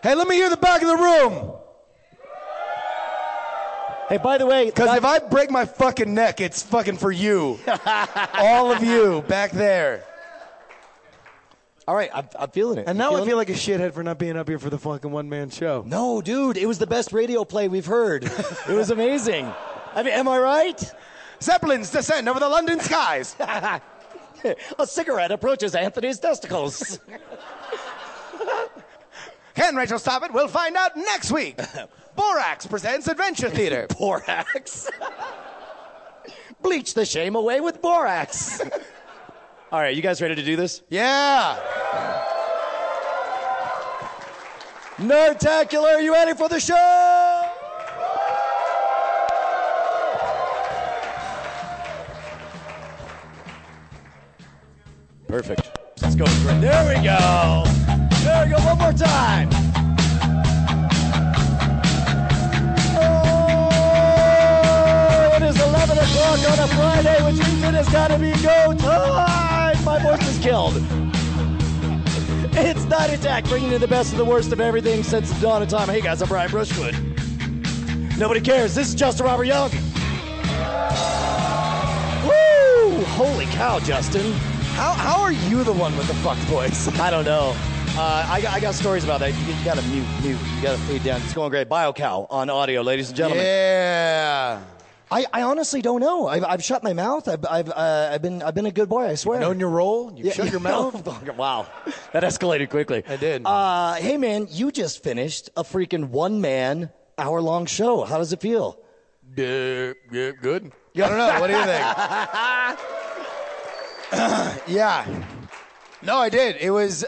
Hey, let me hear the back of the room. Hey, by the way... Because if I break my fucking neck, it's fucking for you. All of you back there. All right, I'm feeling it. And now I feel like a shithead for not being up here for the fucking one-man show. No, dude, it was the best radio play we've heard. It was amazing. I mean, am I right? Zeppelins descend over the London skies. A cigarette approaches Anthony's testicles. Can Rachel stop it? We'll find out next week. Borax presents Adventure Theater. Borax. Bleach the shame away with borax. All right, you guys ready to do this? Yeah. Nerdtacular, are you ready for the show? Perfect. Let's go. There we go. There we go. One more time. Oh, it is 11 o'clock on a Friday, which means it has got to be go time. My voice is killed. It's Night Attack, bringing you the best of the worst of everything since the dawn of time. Hey guys, I'm Brian Brushwood. Nobody cares. This is Justin Robert Young. Woo! Holy cow, Justin. How are you the one with the fucked voice? I don't know. I got stories about that. You got to mute. You got to fade down. It's going great. BioCow on audio, ladies and gentlemen. Yeah. I honestly don't know. I've shut my mouth. I've been a good boy. I swear. Known your role. You shut your mouth. Wow, that escalated quickly. I did. Hey man, you just finished a freaking one-man hour-long show. How does it feel? Yeah, good. I don't know. What do you think? Yeah. No, I did. It was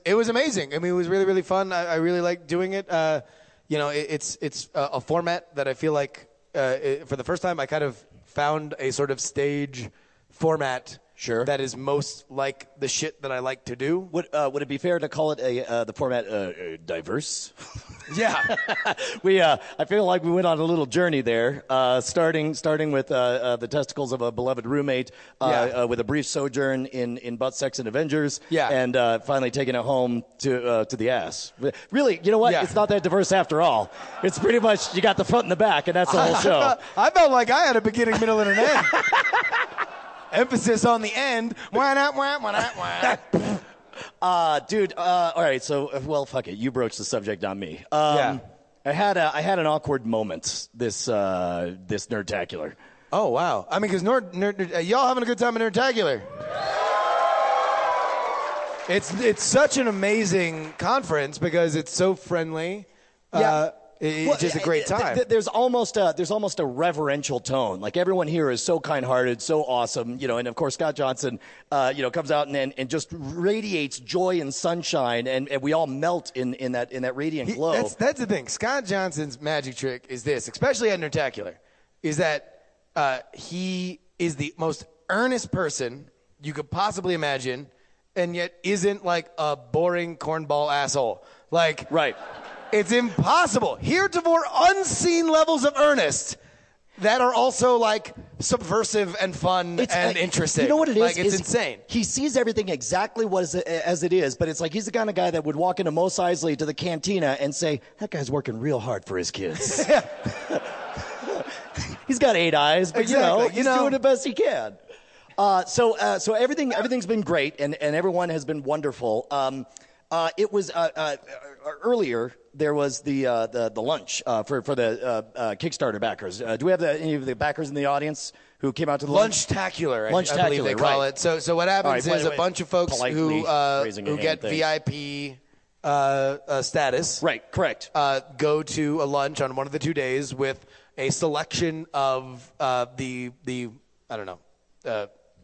amazing. I mean, it was really, really fun. I really liked doing it. It's a format that I feel like for the first time I kind of found a sort of stage format. Sure. That is most like the shit that I like to do. Would it be fair to call it the format diverse? Yeah. I feel like we went on a little journey there, starting with the testicles of a beloved roommate, with a brief sojourn in Butt, Sex, and Avengers, and finally taking it home to the ass. Really, you know what? Yeah. It's not that diverse after all. It's pretty much you got the front and the back, and that's the whole show. I felt like I had a beginning, middle, and an end. Emphasis on the end. Dude, all right, so, well, fuck it. You broached the subject, not me. I had an awkward moment this Nerdtacular. Oh, wow. I mean, because y'all having a good time at Nerdtacular. It's such an amazing conference because it's so friendly. Yeah. It's just a great time. There's almost a reverential tone. Like everyone here is so kind-hearted, so awesome, and of course Scott Johnson, comes out and just radiates joy and sunshine, and we all melt in that radiant glow. That's the thing. Scott Johnson's magic trick is this, especially at Nerdtacular, is that he is the most earnest person you could possibly imagine, and yet isn't like a boring cornball asshole. Like, right. It's impossible. Heretofore unseen levels of earnest that are also like subversive and fun and interesting. You know what it is? Like, it's insane. He sees everything exactly as it is, but it's like he's the kind of guy that would walk into Mos Eisley to the cantina and say, that guy's working real hard for his kids. He's got 8 eyes, but he's doing the best he can. So everything's been great, and everyone has been wonderful. It was earlier. There was the lunch for the Kickstarter backers. Do we have any of the backers in the audience who came out to the Lunchtacular? I believe they call it. So what happens is a bunch of folks who get VIP status. Right. Correct. Go to a lunch on one of the 2 days with a selection of the I don't know.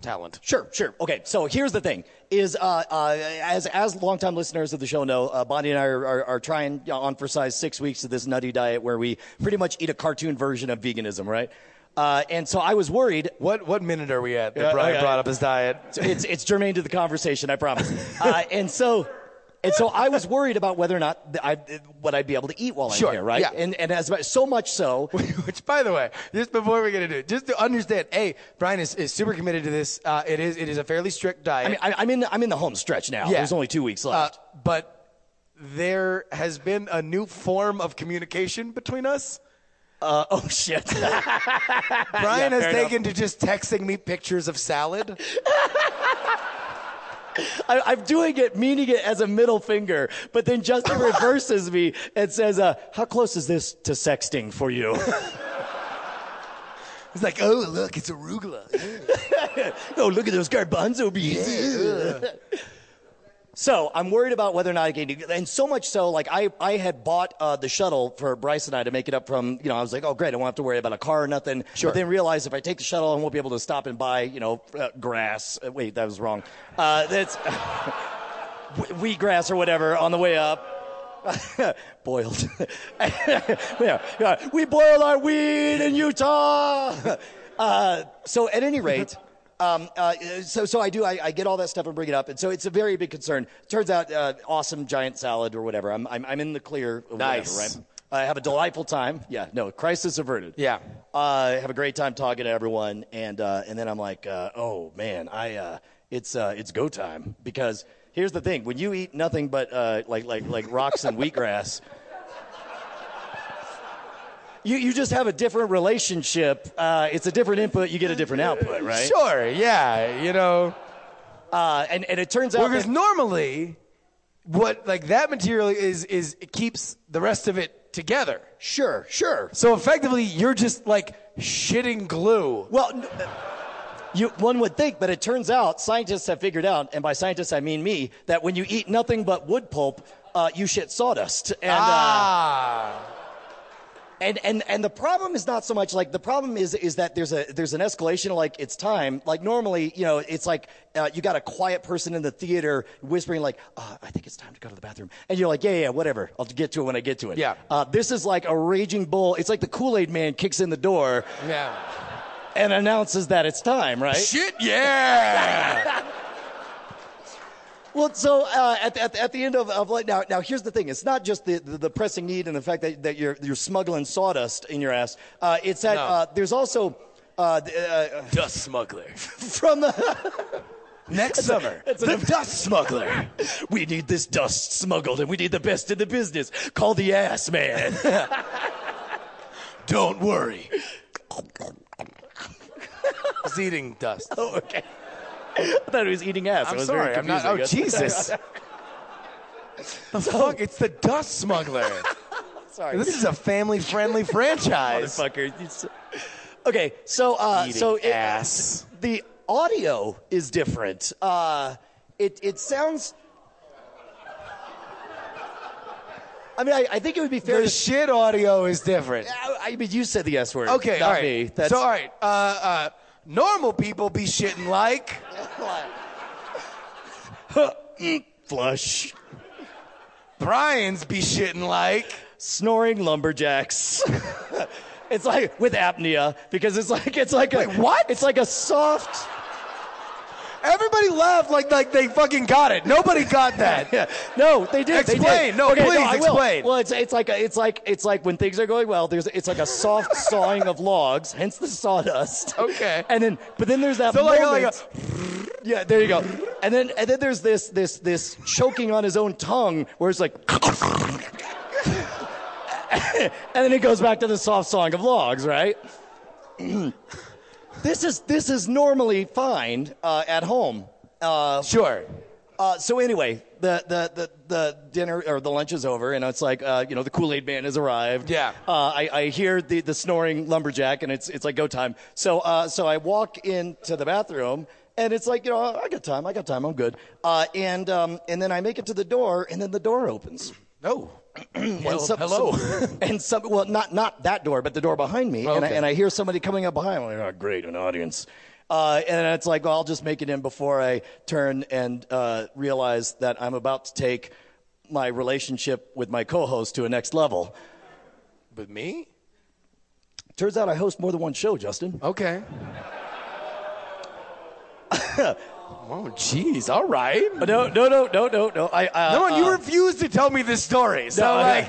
Talent. Sure. Okay, so here's the thing: is as longtime listeners of the show know, Bonnie and I are trying on for size 6 weeks of this nutty diet where we pretty much eat a cartoon version of veganism, right? And so I was worried. What minute are we at that Brian brought up his diet? It's germane to the conversation, I promise. And so I was worried about whether or not what I'd be able to eat while I'm here, right? Yeah. And as so much so. Which, by the way, just before we get into it, just to understand, Brian is super committed to this. It is a fairly strict diet. I mean, I'm in the home stretch now. Yeah. There's only 2 weeks left. But there has been a new form of communication between us. Oh, shit. Brian has taken to just texting me pictures of salad. I'm doing it, meaning it as a middle finger, but then Justin reverses me and says, how close is this to sexting for you? He's like, oh, look, it's arugula. Oh, look at those garbanzo beans. So I'm worried about whether or not I can do, and so much so, like I had bought the shuttle for Bryce and I to make it up from, I was like, oh great, I won't have to worry about a car or nothing. Sure. But then realized if I take the shuttle, I won't be able to stop and buy, grass. Wait, that was wrong. That's wheatgrass or whatever on the way up. Boiled. Yeah. We boil our weed in Utah. So at any rate. So I do. I get all that stuff and bring it up, and so it's a very big concern. Turns out, awesome giant salad or whatever. I'm in the clear. Nice. Whatever, right? I have a delightful time. Yeah. No, crisis averted. Yeah. Have a great time talking to everyone, and then I'm like, oh man, it's go time, because here's the thing: when you eat nothing but like rocks and wheatgrass. You just have a different relationship. It's a different input. You get a different output, right? Sure, yeah, And it turns out because normally, what that material is it keeps the rest of it together. Sure. So effectively, you're just shitting glue. Well, one would think, but it turns out scientists have figured out, and by scientists I mean me, that when you eat nothing but wood pulp, you shit sawdust. And And the problem is not so much the problem is that there's an escalation, it's time. Normally, it's you got a quiet person in the theater whispering I think it's time to go to the bathroom. And you're like, yeah, whatever. I'll get to it when I get to it. Yeah. This is like a raging bull. It's like the Kool-Aid man kicks in the door. Yeah. And announces that it's time, right? Shit, yeah. Well, so at the end of now here's the thing. It's not just the pressing need and the fact that you're smuggling sawdust in your ass. It's that there's also dust smuggler from the next summer. The dust smuggler. We need this dust smuggled, and we need the best in the business. Call the ass man. Don't worry. He's eating dust. Oh, okay. I thought he was eating ass. I'm sorry, I'm not. Oh, Jesus. The fuck? It's the dust smuggler. Sorry. This is a family-friendly franchise. Motherfucker. Okay, so ass. The audio is different. It sounds. I mean, I think it would be fair. The shit audio is different. I mean, you said the S word. Okay, not all right. me. So, all right. Normal people be shitting flush. Brian's be shitting snoring lumberjacks. It's with apnea, because it's like Wait, what? It's like a soft. Everybody laughed like they fucking got it. Nobody got that. Yeah. No, they did. Explain. They did. No, okay, please no, I explain. Will. Well, it's like when things are going well. It's like a soft sawing of logs, hence the sawdust. Okay. But then there's that moment. Yeah, there you go. And then there's this choking on his own tongue where it's like. And then it goes back to the soft sawing of logs, right? This is normally fine at home. Sure. So anyway, the dinner or the lunch is over, and it's the Kool-Aid man has arrived. Yeah. I hear the snoring lumberjack, and it's go time. So I walk into the bathroom, and it's I got time, I'm good. And then I make it to the door, and then the door opens. No. Well, hello. Not that door, but the door behind me, okay. and I hear somebody coming up behind me. Oh, great, an audience. And it's well, I'll just make it in before I turn and realize that I'm about to take my relationship with my co-host to a next level. With me? Turns out I host more than one show, Justin. Okay. Oh, jeez. All right. No. No, you refuse to tell me this story. So,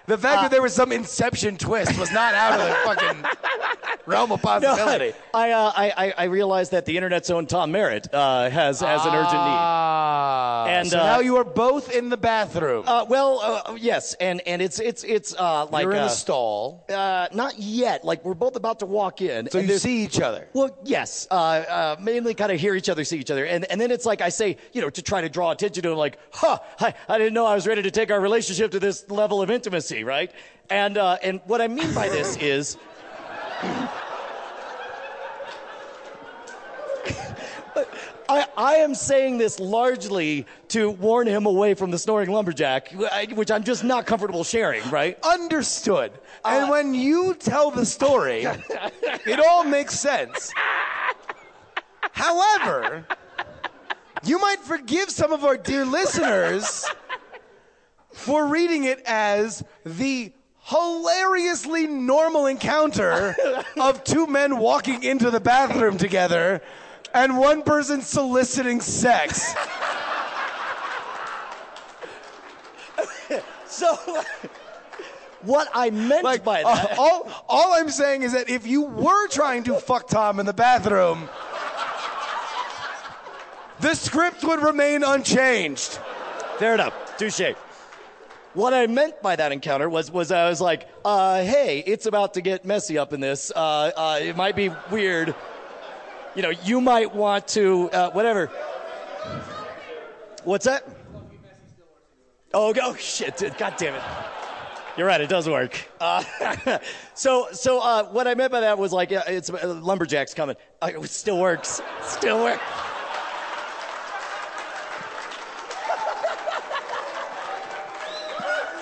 The fact that there was some Inception twist was not out of the fucking realm of possibility. No, I realized that the internet's own Tom Merritt has an urgent need. And so now you are both in the bathroom. Yes, and it's like you're in the stall. Not yet. Like we're both about to walk in. So you see each other. Well, yes. Mainly kind of hear each other, see each other, and then it's like I say, to try to draw attention to him, like, I didn't know I was ready to take our relationship to this level of intimacy, right? And what I mean by this is. I am saying this largely to warn him away from the snoring lumberjack, which I'm just not comfortable sharing, right? Understood. And when you tell the story, it all makes sense. However, you might forgive some of our dear listeners for reading it as the hilariously normal encounter of two men walking into the bathroom together and one person soliciting sex. So, what I meant by that... all I'm saying is that if you were trying to fuck Tom in the bathroom, the script would remain unchanged. Fair enough. Touché. What I meant by that encounter was I was like, hey, it's about to get messy up in this. It might be weird. You might want to, whatever. What's that? Oh, shit. God damn it. You're right. It does work. So what I meant by that was like, it's lumberjacks coming. It still works. Still works.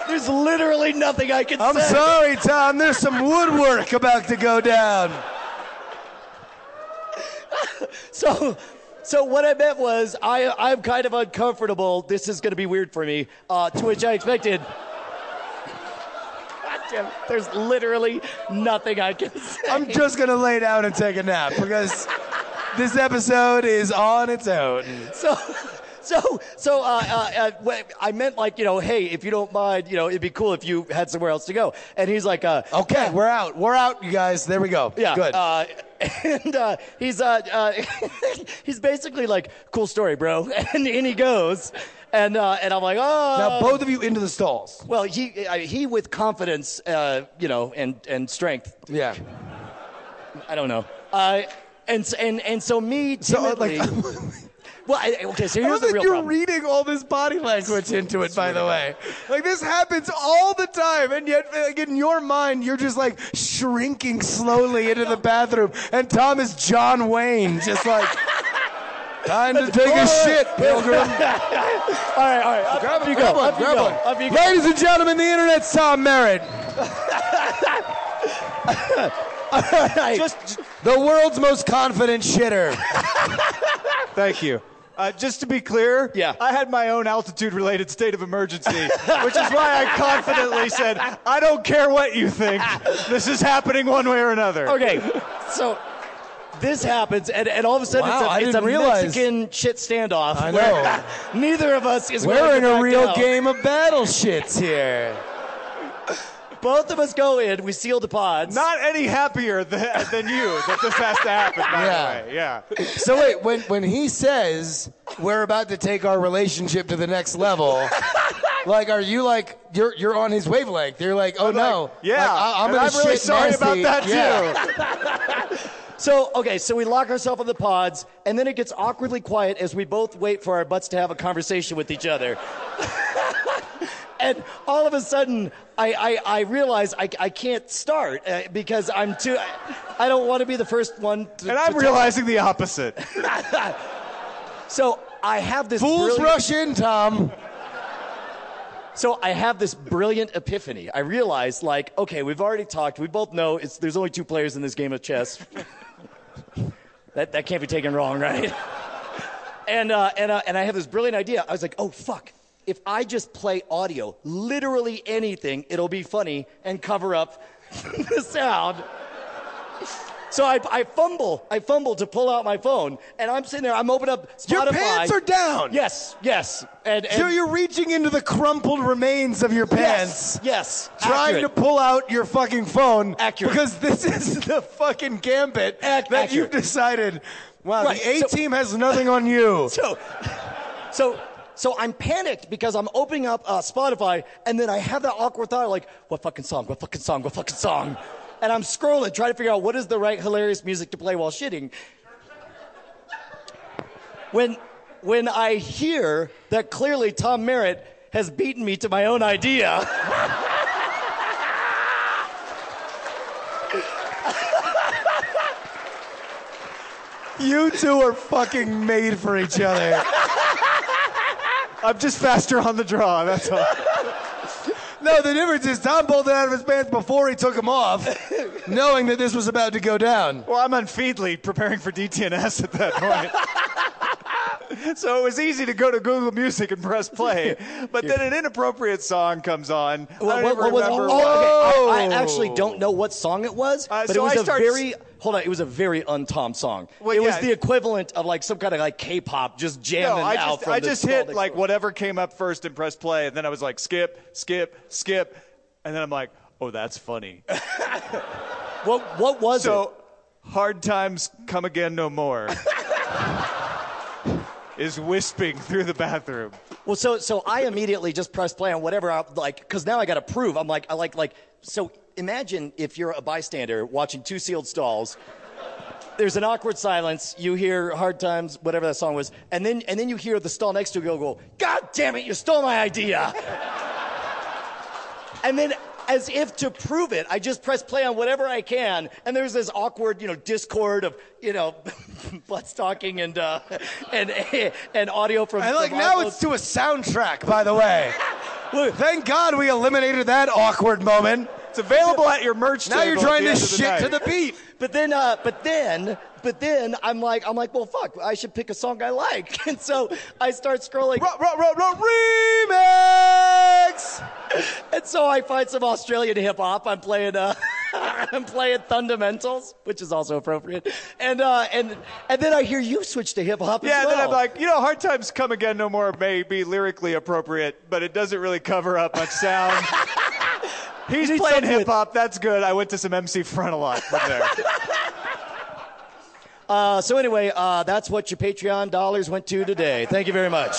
There's literally nothing I can say. I'm sorry, Tom. There's some woodwork about to go down. So what I meant was I'm kind of uncomfortable. This is going to be weird for me. To which I expected. God damn it. There's literally nothing I can say. I'm just going to lay down and take a nap because this episode is on its own. So I meant like, hey, if you don't mind, it'd be cool if you had somewhere else to go. And he's like, okay, yeah. We're out, you guys. There we go. Yeah. Good. And he's basically like, cool story, bro. And he goes. And I'm like, oh. Now, both of you into the stalls. Well, he with confidence, and strength. Yeah. I don't know. And so me timidly. Well, okay, so here's the real you're problem. reading all this body language into it, by the way. Like, this happens all the time, and yet, like, in your mind, you're just, like, shrinking slowly into the bathroom, and Tom is John Wayne, just like, time to take a shit, Pilgrim. All right. Grab one. Ladies and gentlemen, the Internet's Tom Merritt. Just the world's most confident shitter. Thank you. Just to be clear, yeah. I had my own altitude-related state of emergency, which is why I confidently said, I don't care what you think. This is happening one way or another. Okay, so this happens, and all of a sudden it's a Mexican shit standoff. I know. Neither of us is We're in a real out. game of battle shits here. Both of us go in, we seal the pods. Not any happier than you that this has to happen, by the way. Yeah. So wait, when he says we're about to take our relationship to the next level, like, are you like, you're on his wavelength? You're like, oh no. Like, yeah. Like, I'm really sorry nasty. about that too. So we lock ourselves in the pods, and then it gets awkwardly quiet as we both wait for our butts to have a conversation with each other. And all of a sudden, I realize I can't start because I don't want to be the first one to. And I'm realizing the opposite. So I have this. Fools rush in, Tom. So I have this brilliant epiphany. I realize, like, okay, we've already talked. We both know there's only two players in this game of chess. That can't be taken wrong, right? And I have this brilliant idea. I was like, oh fuck. If I just play audio, literally anything, it'll be funny and cover up the sound. So I fumble to pull out my phone, and I'm sitting there. I'm opening up Spotify. Your pants are down. Yes. And so you're reaching into the crumpled remains of your pants. Yes. Trying to pull out your fucking phone. Accurate. Because this is the fucking gambit that you've decided. Wow, right. The A-team has nothing on you. So I'm panicked because I'm opening up Spotify, and then I have that awkward thought like, what fucking song? And I'm scrolling, trying to figure out what is the right hilarious music to play while shitting. When I hear that clearly Tom Merritt has beaten me to my own idea. You two are fucking made for each other. I'm just faster on the draw, that's all. No, the difference is Tom pulled it out of his pants before he took them off, knowing that this was about to go down. Well, I'm on Feedly preparing for DTNS at that point. So it was easy to go to Google Music and press play. But then an inappropriate song comes on. I actually don't know what song it was, but so it was a very un-Tom song. Well, it was the equivalent of like some kind of like K-pop just jamming out. I just hit like whatever came up first and pressed play, and then I was like skip, and then I'm like, oh, that's funny. What was it? So, Hard Times Come Again No More. Is wisping through the bathroom. Well, so I immediately just press play on whatever because now I got to prove. I'm like, so imagine if you're a bystander watching Two Sealed Stalls. There's an awkward silence. You hear Hard Times, whatever that song was, and then you hear the stall next to you go, God damn it, you stole my idea. And then, as if to prove it, I just press play on whatever I can, and there's this awkward, discord of, butt stalking and audio from. And now it's to a soundtrack, by the way. Thank God we eliminated that awkward moment. It's available at your merch table. Now you're trying to shit to the beat. But then I'm like, well, fuck, I should pick a song I like. And so I start scrolling. Remix! And so I find some Australian hip hop. I'm playing Fundamentals, which is also appropriate. And then I hear you switch to hip hop as well. Yeah, then I'm like, Hard Times Come Again No More may be lyrically appropriate, but it doesn't really cover up much sound. He's playing hip hop. That's good. I went to some MC Front a lot from there. So anyway, that's what your Patreon dollars went to today. Thank you very much.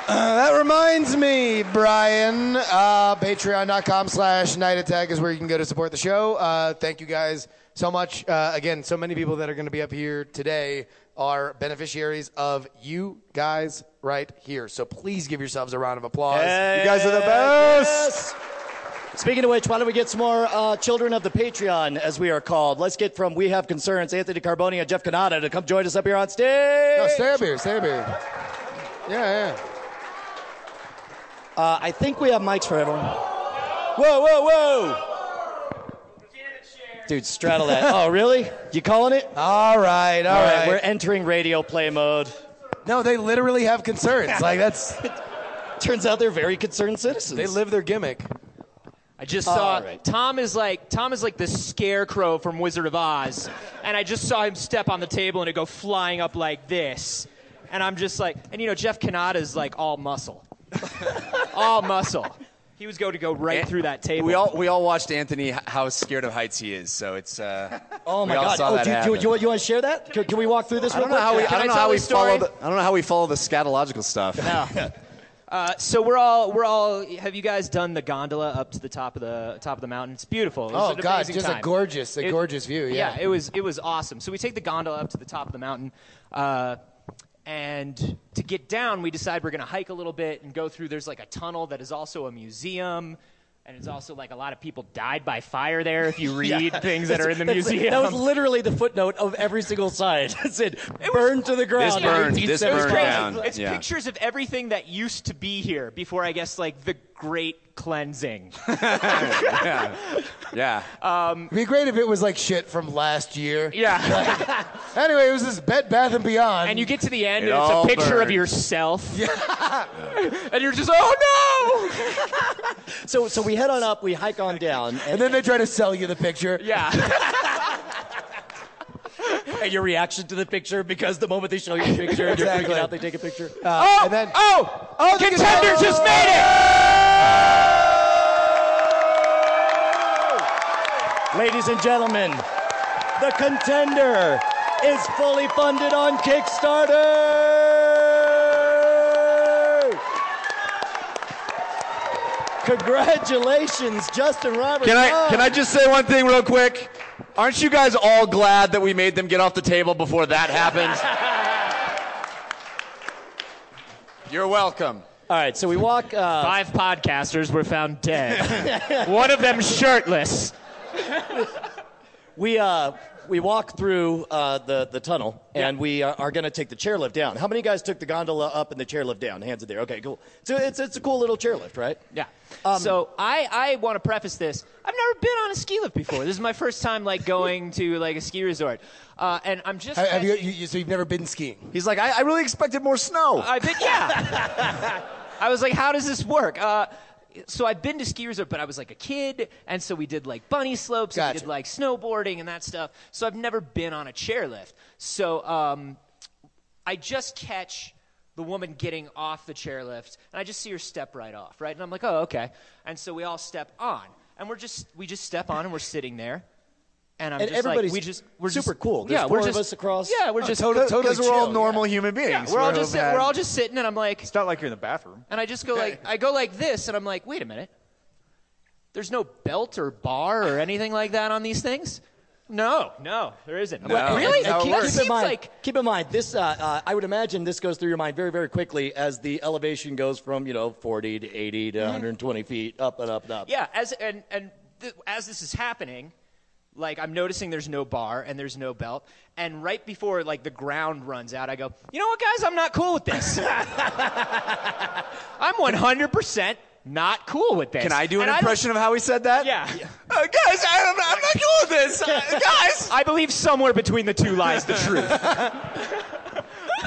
That reminds me, Brian, patreon.com/Night Attack is where you can go to support the show. Thank you guys so much. Again, so many people that are going to be up here today are beneficiaries of you guys right here. So please give yourselves a round of applause. Hey, you guys are the best. Yes. Speaking of which, why don't we get some more children of the Patreon, as we are called. Let's get from We Have Concerns, Anthony Carboni and Jeff Cannata to come join us up here on stage. No, stay up here. Yeah. I think we have mics for everyone. Whoa. Dude, straddle that. Oh, really? You calling it? All right. We're entering radio play mode. No, they literally have concerns. Turns out they're very concerned citizens. They live their gimmick. I just saw Tom is like the scarecrow from Wizard of Oz, and I just saw him step on the table and it go flying up like this, and I'm just like, and Jeff Cannata is like all muscle, all muscle. He was going to go right through that table. We all watched Anthony how scared of heights he is, so it's. Oh my God! Do you want to share that? Can we walk through this? I don't know how we follow the scatological stuff. No. So we're all. Have you guys done the gondola up to the top of the mountain? It's beautiful. It was an amazing just time. a gorgeous view. Yeah, it was awesome. So we take the gondola up to the top of the mountain, and to get down, we decide we're going to hike a little bit and go through. There's like a tunnel that is also a museum. And it's also like a lot of people died by fire there if you read things that are in the museum. That was literally the footnote of every single side. It said, burned to the ground. This burned down. It's pictures of everything that used to be here before, I guess, like the Great Cleansing. Yeah. It'd be great if it was like shit from last year. Yeah. Anyway, it was this Bed Bath & Beyond. And you get to the end, and it's a picture of yourself. Yeah. And you're just, oh So we head on up, we hike on down. And then they try to sell you the picture. Yeah. And your reaction to the picture, because the moment they show you the picture, you're freaking out, they take a picture. And then, Contender just made it! Ladies and gentlemen, the Contender is fully funded on Kickstarter! Congratulations, Justin Roberts. Can I just say one thing real quick? Aren't you guys all glad that we made them get off the table before that happened? You're welcome. All right, so we walk... 5 podcasters were found dead. One of them shirtless. We walk through the tunnel, and we are going to take the chairlift down. How many guys took the gondola up and the chairlift down? Hands in there. Okay, cool. So it's a cool little chairlift, right? Yeah. So I want to preface this. I've never been on a ski lift before. This is my first time going to a ski resort, and I'm just. So you've never been skiing? He's like, I really expected more snow. Yeah. I was like, how does this work? So I've been to ski resort, but I was a kid, and so we did bunny slopes, and we did snowboarding and that stuff. So I've never been on a chairlift. So I just catch the woman getting off the chairlift, and I just see her step right off, right? And I'm like, oh, okay. And so we all step on, and we just step on, and we're sitting there. And I'm just we're super cool. There's four of us across. Yeah, we're just totally because we're all chill, normal human beings. Yeah, we're all just sitting, and I'm like, It's not like you're in the bathroom. and I just go I go like this, and I'm like, wait a minute. There's no belt or bar or anything like that on these things? No, there isn't. No. Really? That's how it works. Keep in mind, this. I would imagine this goes through your mind very, very quickly as the elevation goes from 40 to 80 to 120 feet up and up and up. Yeah, as this is happening, I'm noticing there's no bar and there's no belt, and right before the ground runs out, I go, you know what, guys, I'm not cool with this. I'm 100% not cool with this. Can I do an impression of how he said that? Yeah. Guys, I'm not cool with this. Guys! I believe somewhere between the two lies the truth.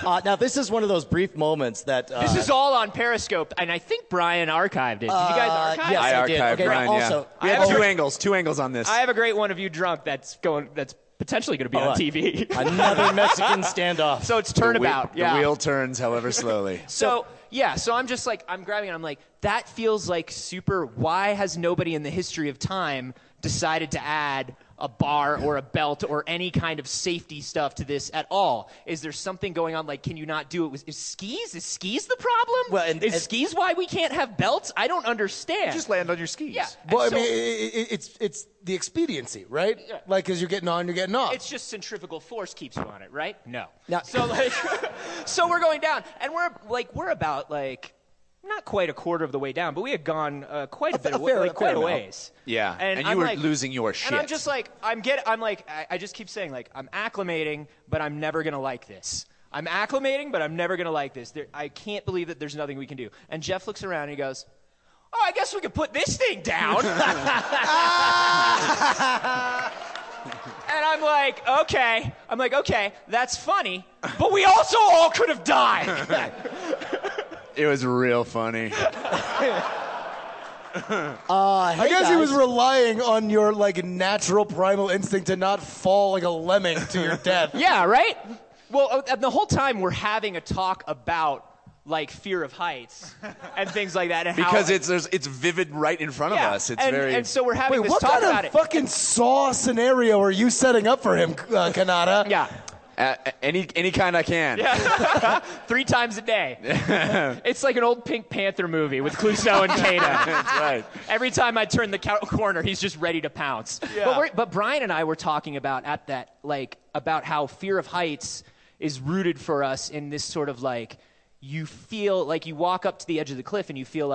Now, this is one of those brief moments that... this is all on Periscope, and I think Brian archived it. Did you guys archive it? Yes, I did. archived Okay, Brian, also, We have two angles on this. I have a great one of you drunk that's potentially going to be on TV. Another Mexican standoff. So it's turnabout. The wheel turns, however, slowly. So I'm just I'm grabbing it. I'm like, that feels super. Why has nobody in the history of time decided to add a bar or a belt or any kind of safety stuff to this at all? Is there something going on? Can you not do it? Is skis the problem? Well, is skis why we can't have belts? I don't understand. Just land on your skis. Yeah. Well, it's the expediency, right? Yeah. Because you're getting on, you're getting off. It's just centrifugal force keeps you on it, right? No. Now, So we're going down, and we're about not quite a quarter of the way down, but we had gone quite a bit, quite a ways. Yeah, and I'm you were losing your shit. And I'm just I just keep saying I'm acclimating, but I'm never gonna like this. I'm acclimating, but I'm never gonna like this. I can't believe that there's nothing we can do. And Jeff looks around and he goes, "Oh, I guess we could put this thing down." And I'm like, okay, that's funny, but we also all could have died. It was real funny. I guess he was relying on your natural primal instinct to not fall like a lemming to your death. Yeah, right? Well, the whole time we're having a talk about fear of heights and things like that, and because it's vivid right in front of us. It's and so we're having this what talk kind about of it. fucking Saw scenario are you setting up for him, Cannata? Yeah. Any kind I can. Yeah. 3 times a day. It's like an old Pink Panther movie with Clouseau and Kato. That's right. Every time I turn the corner, he's just ready to pounce. Yeah. But Brian and I were talking about about how fear of heights is rooted for us in this sort of you feel you walk up to the edge of the cliff and you feel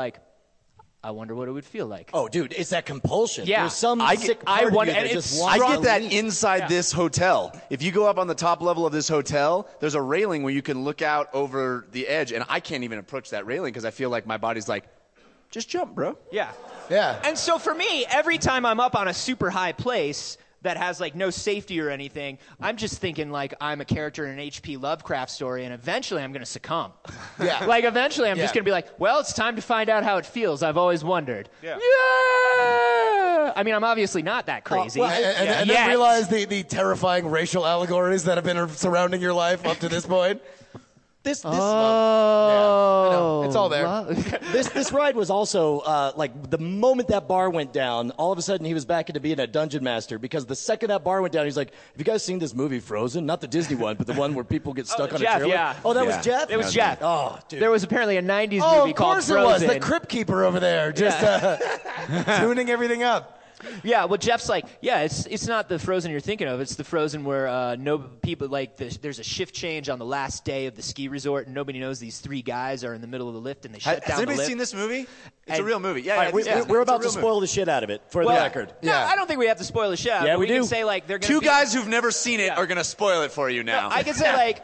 I wonder what it would feel like. Oh, dude, it's that compulsion. Yeah. There's some sick part of you that just I wants get to that leave. inside this hotel. If you go up on the top level of this hotel, there's a railing where you can look out over the edge, and I can't even approach that railing because I feel like my body's just jump, bro. Yeah. Yeah. And so for me, every time I'm up on a super high place, that has like no safety or anything. I'm just thinking like I'm a character in an H.P. Lovecraft story, and eventually I'm going to succumb. Yeah. Like eventually I'm just going to be like, well, it's time to find out how it feels. I've always wondered. Yeah. I mean, I'm obviously not that crazy. And then realize the terrifying racial allegories that have been surrounding your life up to this point. This I know. It's all there. This ride was also like the moment that bar went down, all of a sudden he was back into being a dungeon master, because the second that bar went down, he's like, "Have you guys seen this movie Frozen? Not the Disney one, but the one where people get stuck on Jeff, a trailer." yeah. Oh, that was Jeff. It was Jeff. Oh, dude. There was apparently a '90s Oh, movie of called course Frozen. it was. The Crypt Keeper over there, just tuning everything up. Yeah, well, Jeff's like, yeah, it's not the Frozen you're thinking of. It's the Frozen where no people like there's a shift change on the last day of the ski resort, and nobody knows these three guys are in the middle of the lift, and they shut down the lift. Has anybody seen this movie? It's a real movie. Yeah, Right, we're about to spoil the shit out of it for the record. No, I don't think we have to spoil the show. Yeah, we can do. say like they're gonna Two guys who've never seen it are going to spoil it for you now. No, I can say like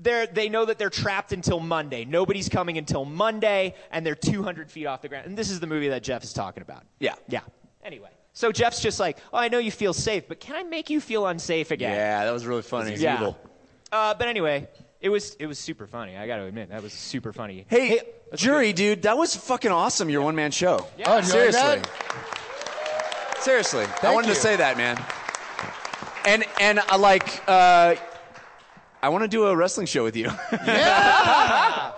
they know that they're trapped until Monday. Nobody's coming until Monday, and they're 200 feet off the ground. And this is the movie that Jeff is talking about. Yeah. Anyway. So Jeff's just like, oh, I know you feel safe, but can I make you feel unsafe again? Yeah, that was really funny. He's evil. But anyway, it was super funny. I got to admit, that was super funny. Hey, Jury, dude, that was fucking awesome, your one-man show. Yeah. Oh, seriously. Like that? Seriously. I wanted to say that, man. And I want to do a wrestling show with you. Yeah.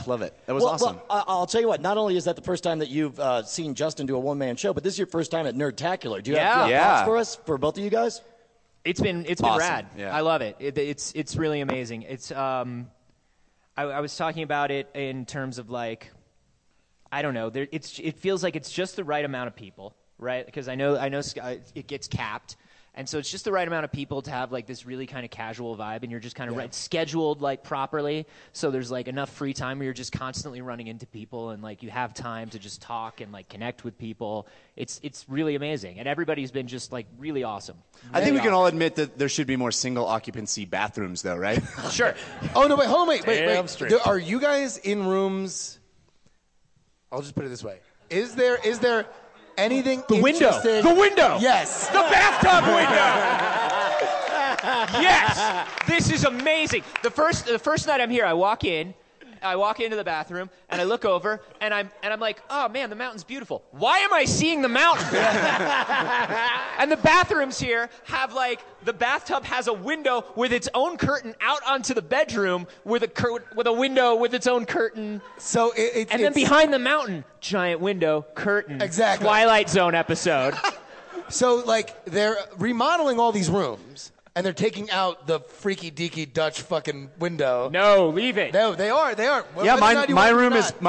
Love it. That was awesome. Well, I'll tell you what. Not only is that the first time that you've seen Justin do a one-man show, but this is your first time at Nerdtacular. Do you have thoughts for us, for both of you guys? It's been Awesome. rad. Yeah. I love it. It's really amazing. It's I was talking about it in terms of like, I don't know. It feels like it's just the right amount of people, right? Because I know it gets capped. And so it's just the right amount of people to have like this really kind of casual vibe, and you're just kind of scheduled like properly. So there's like enough free time where you're just constantly running into people, and like you have time to just talk and like connect with people. It's really amazing, and everybody's been just like really awesome. I think we can all admit that there should be more single occupancy bathrooms, though, right? Sure. Oh no! Wait! Damn straight. Are you guys in rooms? I'll just put it this way: Is there anything interesting? The window. Yes. The bathtub window. Yes. This is amazing. The first night I'm here, I walk into the bathroom and I look over and I'm like, oh man, the mountain's beautiful. Why am I seeing the mountain? And the bathrooms here have like, the bathtub has a window with its own curtain out onto the bedroom with a window with its own curtain. So and then behind the mountain, giant window, curtain. Exactly. Twilight Zone episode. So like they're remodeling all these rooms. And they're taking out the freaky deaky Dutch fucking window. No, leave it. No, they are. Yeah, my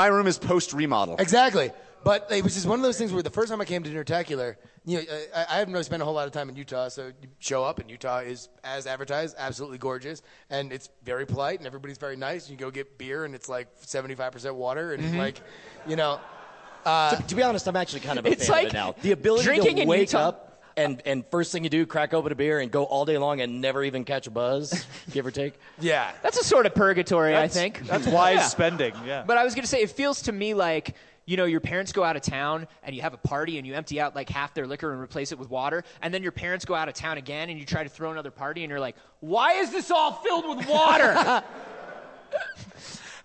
room is post remodel. Exactly. But it was just one of those things where the first time I came to Nerdtacular, I haven't really spent a whole lot of time in Utah, so you show up and Utah is, as advertised, absolutely gorgeous, and it's very polite and everybody's very nice. You go get beer and it's like 75% water and like, To be honest, I'm actually kind of a It's fan like of it now. The ability drinking to in wake Utah. up and first thing you do, crack open a beer and go all day long and never even catch a buzz, give or take. Yeah. That's a sort of purgatory, I think. That's wise spending, yeah. But I was going to say, it feels to me like, your parents go out of town and you have a party and you empty out like half their liquor and replace it with water, and then your parents go out of town again and you try to throw another party and you're like, why is this all filled with water?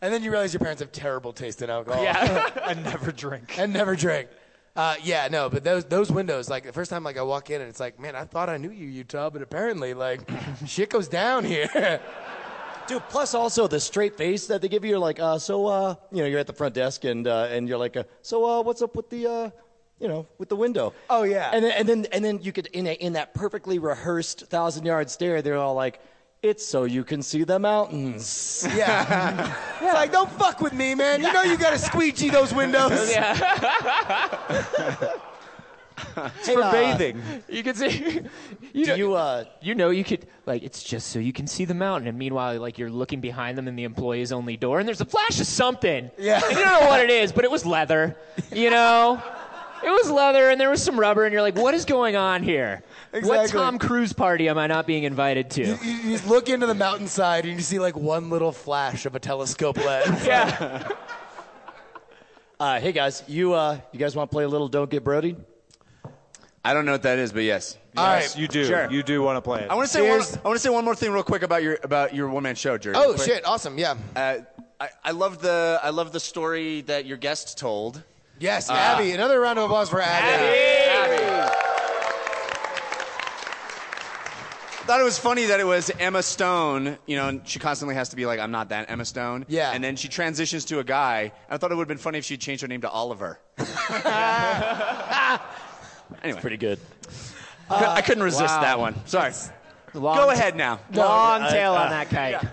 And then you realize your parents have terrible taste in alcohol. Yeah. And never drink. But those windows, like the first time like I walk in and it's like, man, I thought I knew you, Utah, but apparently like shit goes down here. Dude, plus also the straight face that they give you. You're like, you're at the front desk and you're like, what's up with the, with the window? Oh yeah. And then you could in that perfectly rehearsed 1,000-yard stare, they're all like, it's so you can see the mountains. Yeah. It's like, don't fuck with me, man. You know you got to squeegee those windows. Yeah. It's for bathing. You can see. You could, like, it's just so you can see the mountain. And meanwhile, like, you're looking behind them in the employees only door, and there's a flash of something. Yeah. And you don't know what it is, but it was leather, It was leather, and there was some rubber, and you're like, what is going on here? Exactly. What Tom Cruise party am I not being invited to? You look into the mountainside, and you see, like, one little flash of a telescope lens. Yeah. Hey, guys, you guys want to play a little Don't Get Brodied? I don't know what that is, but yes. All right, you do. Sure. You do want to play it. I want to say one more thing real quick about your one-man show, Jerry. Oh shit! Awesome. Yeah. I love the story that your guest told. Yes, Abby. Another round of applause for Abby. I thought it was funny that it was Emma Stone, and she constantly has to be like, I'm not that Emma Stone. Yeah. And then she transitions to a guy. And I thought it would have been funny if she'd changed her name to Oliver. Anyway. Pretty good. I couldn't resist that one. Sorry. Go ahead now. Long tail on that kite. Yeah,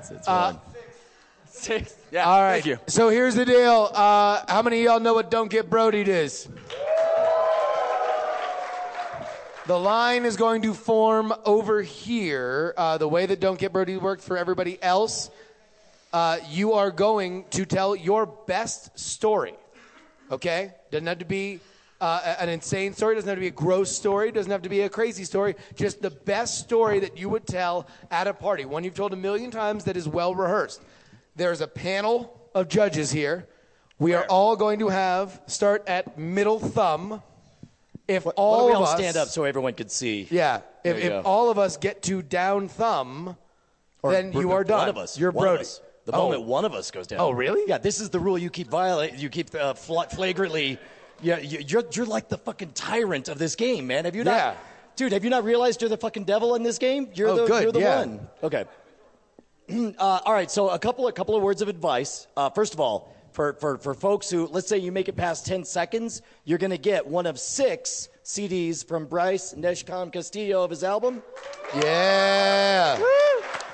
it's 6. Yeah, All right. thank you. So here's the deal. How many of y'all know what Don't Get Brodied is? The line is going to form over here. The way that Don't Get Brodied worked for everybody else, you are going to tell your best story. Okay? Doesn't have to be an insane story. Doesn't have to be a gross story. Doesn't have to be a crazy story. Just the best story that you would tell at a party. One you've told 1,000,000 times that is well rehearsed. There's a panel of judges here. We are all going to start at middle thumb. If all of us stand up so everyone could see. Yeah. If all of us get to down thumb, then you are done. One of us. You're Brody. The moment one of us goes down. Oh, really? Yeah, this is the rule you keep violating. You keep flagrantly. Yeah, you're like the fucking tyrant of this game, man. Have you not? Yeah. Dude, have you not realized you're the fucking devil in this game? You're good, the yeah. one. Okay. All right. So a couple of words of advice. First of all, for folks who, let's say you make it past 10 seconds, you're going to get one of 6 CDs from Bryce Neshcom Castillo of his album. Yeah. Woo!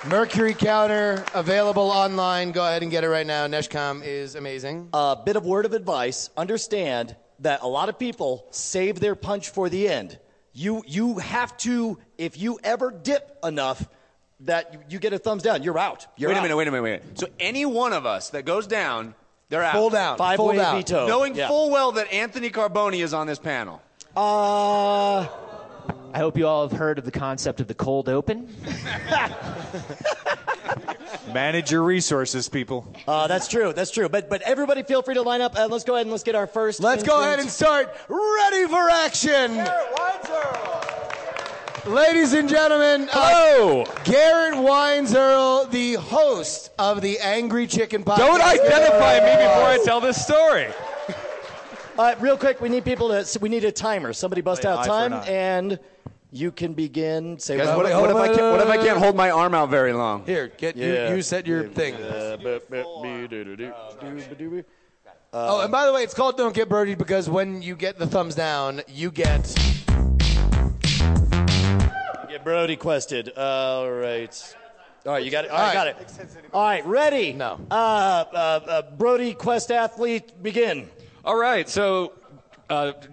Mercury Counter available online. Go ahead and get it right now. Neshcom is amazing. A bit of word of advice. Understand that a lot of people save their punch for the end. You have to, if you ever dip enough that you get a thumbs down, you're out. Wait a minute. So any one of us that goes down, they're out. Full down. Five-way veto. Knowing full well that Anthony Carboni is on this panel. I hope you all have heard of the concept of the cold open. Manage your resources, people. That's true. But everybody feel free to line up. Let's go ahead and let's get our first. Let's go ahead and start. Ready for action. Ladies and gentlemen, hello. Garrett Weinzierl, the host of the Angry Chicken Podcast. Don't identify me before I tell this story. Real quick, we need a timer. Somebody bust out time, and you can begin. Say, guys, what if I can't hold my arm out very long? Here, you set your thing. Oh, and by the way, it's called Don't Get Birdied because when you get the thumbs down, you get Brody quested. All right, you got it. All right, got it. All right, ready? No. Brody Quest athlete, begin. All right, so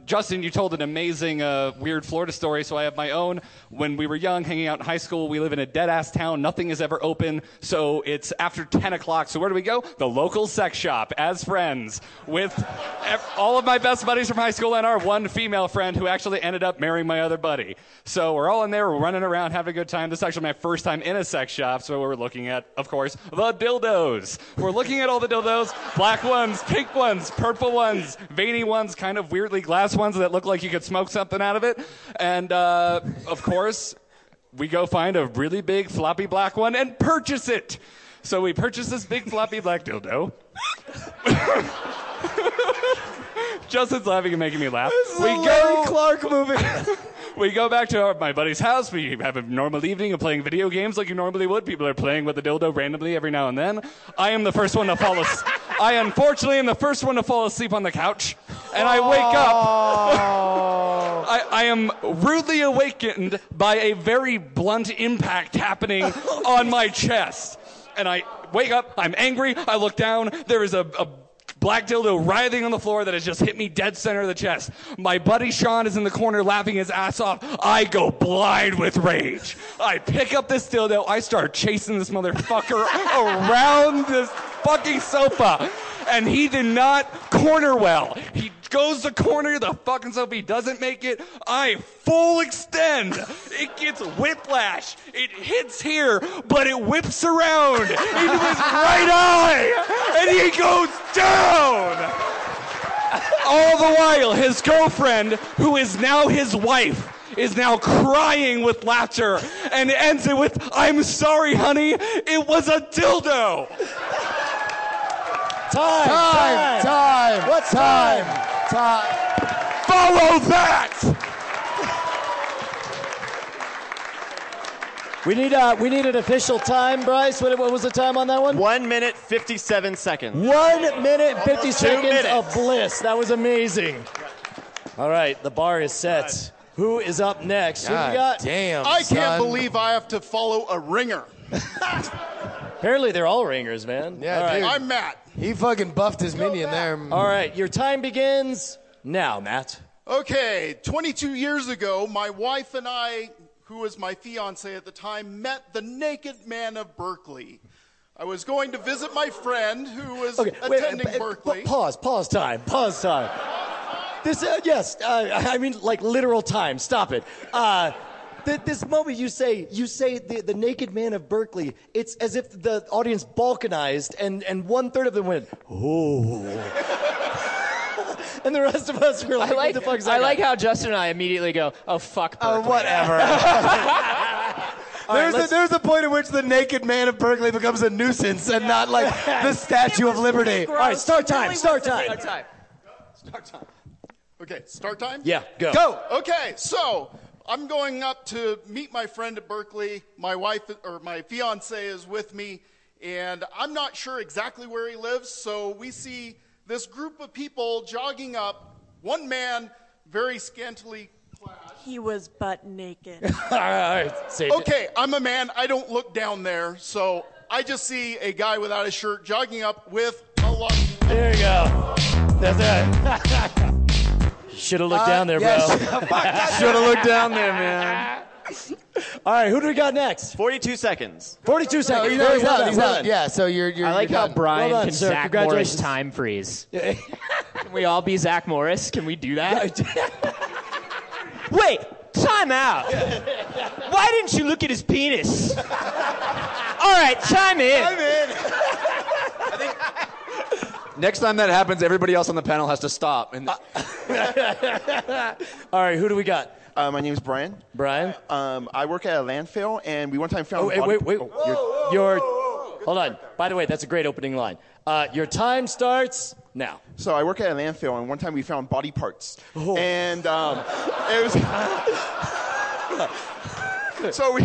Justin, you told an amazing weird Florida story, so I have my own. When we were young, hanging out in high school, we live in a dead-ass town. Nothing is ever open, so it's after 10 o'clock. So where do we go? The local sex shop as friends with all of my best buddies from high school and our one female friend who actually ended up marrying my other buddy. So we're all in there, we're running around, having a good time. This is actually my first time in a sex shop, so we're looking at, of course, the dildos. We're looking at all the dildos, black ones, pink ones, purple ones, veiny ones, kind of weirdly glass ones that look like you could smoke something out of it. And, of course, we go find a really big floppy black one and purchase it. So we purchase this big floppy black dildo. Justin's laughing and making me laugh. This is a Larry Clark movie. We go back to my buddy's house. We have a normal evening of playing video games like you normally would. People are playing with the dildo randomly every now and then. I am the first one to fall asleep. I unfortunately am the first one to fall asleep on the couch. And I wake up. I am rudely awakened by a very blunt impact happening on my chest. And I wake up. I'm angry. I look down. There is a black dildo writhing on the floor that has just hit me dead center of the chest. My buddy Sean is in the corner laughing his ass off. I go blind with rage. I pick up this dildo. I start chasing this motherfucker around this fucking sofa. And he did not corner well. He goes to corner the fucking sofa. He doesn't make it. I full extend. It gets whiplash. It hits here, but it whips around into his right eye. And he goes down. All the while, his girlfriend, who is now his wife, is now crying with laughter and ends it with, "I'm sorry, honey, it was a dildo." Time. What's time? Follow that! We need an official time, Bryce. What was the time on that one? 1 minute, 57 seconds. 1 minute, 50 seconds minutes. of bliss. That was amazing. All right, the bar is set. Who is up next? Who we got? Damn, I can't believe I have to follow a ringer. Apparently, they're all ringers, man. Yeah, all right. dude. I'm Matt. He fucking buffed his minion there. All right, your time begins now, Matt. Okay, 22 years ago, my wife and I, who was my fiance at the time, met the naked man of Berkeley. I was going to visit my friend who was attending Berkeley. Pause time. This, yes, I mean like literal time. Stop it. This moment you say the naked man of Berkeley, it's as if the audience balkanized and 1/3 of them went, oh. And the rest of us were like, what the fuck is that? I like how Justin and I immediately go, oh, fuck Berkeley. Oh, whatever. There's a point at which the naked man of Berkeley becomes a nuisance and not like the Statue of Liberty. All right, start time. Okay, start time? Yeah, go. Okay, so I'm going up to meet my friend at Berkeley. My wife, or my fiance, is with me, and I'm not sure exactly where he lives, so we see this group of people jogging up, one man very scantily clad. He was butt naked. All right, Okay, I'm a man. I don't look down there, so I just see a guy without a shirt jogging up with a long... There you go. That's it. Should have looked down there, bro. Should have looked down there, man. All right, who do we got next? 42 seconds. 42 seconds. He's out. Yeah, so you're I like you're how done. Brian Well done, can sir. Zach Morris Congratulations. time freeze. Can we all be Zach Morris? Can we do that? Wait, time out. Why didn't you look at his penis? All right, chime in. Next time that happens, everybody else on the panel has to stop. And All right, who do we got? My name is Brian. Brian? I work at a landfill, and we one time found... Wait. Hold on. By the way, that's a great opening line. Your time starts now. So I work at a landfill, and one time we found body parts. Oh. And it was... So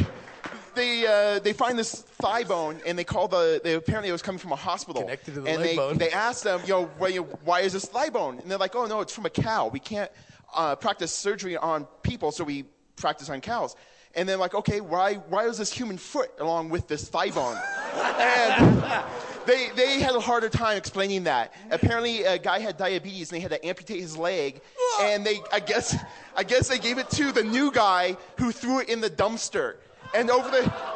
they find this thigh bone, and apparently it was coming from a hospital. Connected to the and leg bone. they asked them, why is this thigh bone? And they're like, oh, no, it's from a cow. We can't practice surgery on people, so we practice on cows. And then like, okay, why was this human foot along with this thigh bone? And they had a harder time explaining that. Apparently, a guy had diabetes, and they had to amputate his leg. And I guess they gave it to the new guy who threw it in the dumpster. And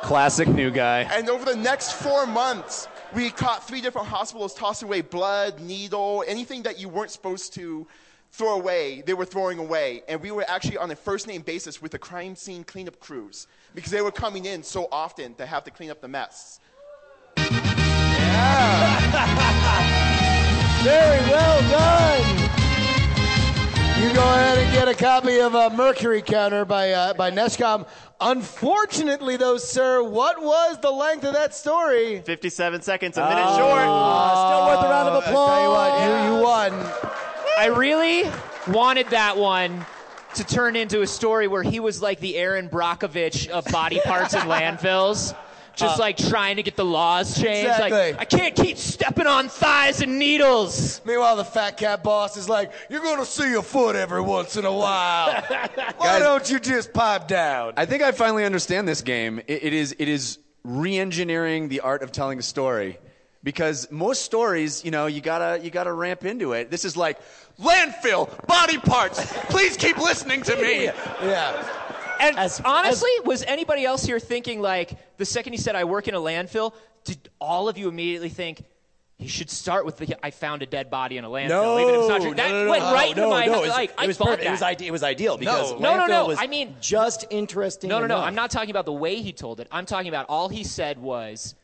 classic new guy. And over the next 4 months, we caught 3 different hospitals tossing away blood, needle, anything that you weren't supposed to throw away, they were throwing away. And we were actually on a first-name basis with the crime scene cleanup crews because they were coming in so often to have to clean up the mess. Very well done. You go ahead and get a copy of Mercury Counter by Neshcom. Unfortunately, though, sir, what was the length of that story? 57 seconds, a minute short. Still worth a round of applause. Tell you what, you won. I really wanted that one to turn into a story where he was like the Aaron Brockovich of body parts in landfills. Just like trying to get the laws changed. Exactly. Like, I can't keep stepping on thighs and needles. Meanwhile, the fat cat boss is like, you're going to see a foot every once in a while. Why don't you just pipe down? I think I finally understand this game. It is re-engineering the art of telling a story. Because most stories, you gotta ramp into it. This is like, landfill, body parts, please keep listening to me. Yeah. And honestly, was anybody else here thinking, like, the second he said, I work in a landfill, did all of you immediately think, he should start with I found a dead body in a landfill, even if it's not true? That went right into my head. Like, I thought that. It was ideal because No. was I mean, just interesting No. enough. I'm not talking about the way he told it. I'm talking about all he said was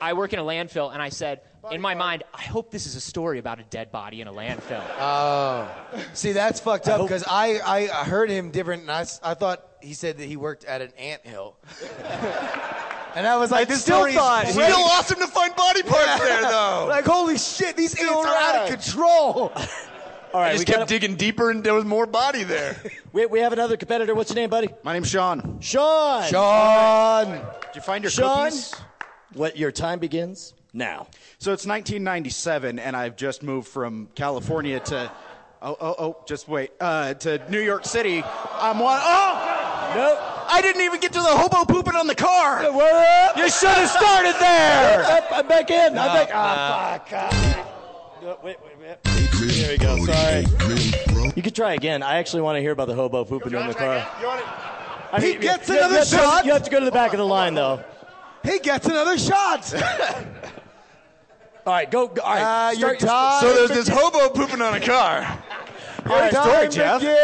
I work in a landfill, and I said, In my mind, I hope this is a story about a dead body in a landfill. Oh. See, that's fucked up because I heard him different, and I thought he said that he worked at an anthill. And I was like, this story is still awesome to find body parts there, though. Like, holy shit, these ants are out of control. All right, I just kept digging deeper, and there was more body there. We have another competitor. What's your name, buddy? My name's Sean. Sean. Did you find your Sean, cookies? What your time begins now. So it's 1997, and I've just moved from California to, just wait, to New York City. Nope. I didn't even get to the hobo pooping on the car. You should have started there. I'm back in. I'm back. Fuck. Wait. There we go. Sorry. You can try again. I actually want to hear about the hobo pooping in the car. He gets another shot. You have to go to the back of the line, though. He gets another shot. All right, go. All right, your time. So there's this hobo pooping on a car. Your time Jeff. begins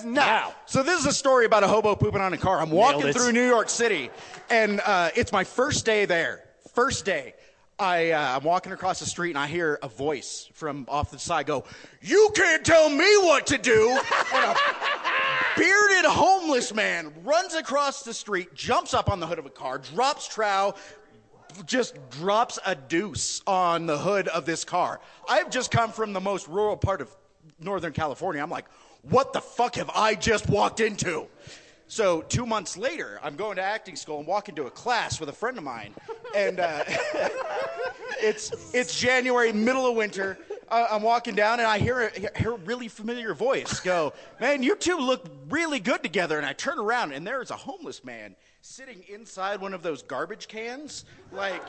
now. So this is a story about a hobo pooping on a car. I'm walking through New York City, and it's my first day there. First day. I'm walking across the street, and I hear a voice from off the side go, "You can't tell me what to do." And a bearded homeless man runs across the street, jumps up on the hood of a car, drops trow, just drops a deuce on the hood of this car. I've just come from the most rural part of Northern California. I'm like, what the fuck have I just walked into? So 2 months later, I'm going to acting school and walking to a class with a friend of mine. And it's January, middle of winter. I'm walking down, and I hear a really familiar voice go, "Man, you two look really good together." And I turn around, and there's a homeless man sitting inside one of those garbage cans, like